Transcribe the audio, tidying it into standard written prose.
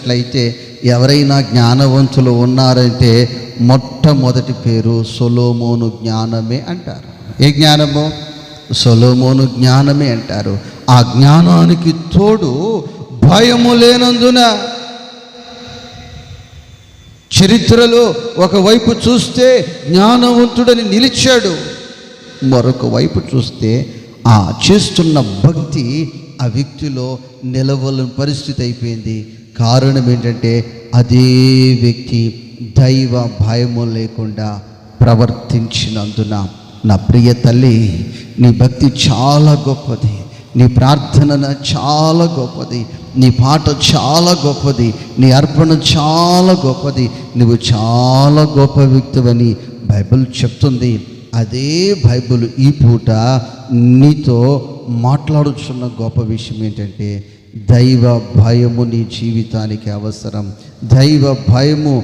చూసినట్లయితే ఎవరైనా జ్ఞానవంతులు ఉన్నారంటే మొట్టమొదటి పేరు సొలొమోను జ్ఞానమే అంటారు. ఏ జ్ఞానము? సొలొమోను జ్ఞానమే అంటారు. ఆ జ్ఞానానికి తోడు భయము లేనందున చరిత్రలో ఒకవైపు చూస్తే జ్ఞానవంతుడని నిలిచాడు, మరొక వైపు చూస్తే ఆ చేస్తున్న భక్తి ఆ వ్యక్తిలో నిలవలేని పరిస్థితి అయిపోయింది. కారణం ఏంటంటే అదే వ్యక్తి దైవ భయము లేకుండా ప్రవర్తించినందున. నా ప్రియ తల్లి, నీ భక్తి చాలా గొప్పది, నీ ప్రార్థన చాలా గొప్పది, నీ పాట చాలా గొప్పది, నీ అర్పణ చాలా గొప్పది, నువ్వు చాలా గొప్ప వ్యక్తివని బైబిల్ చెప్తుంది. అదే బైబిల్ ఈ పూట నీతో మాట్లాడుచున్న గొప్ప విషయం ఏంటంటే దైవ భయము నీ జీవితానికి అవసరం. దైవ భయము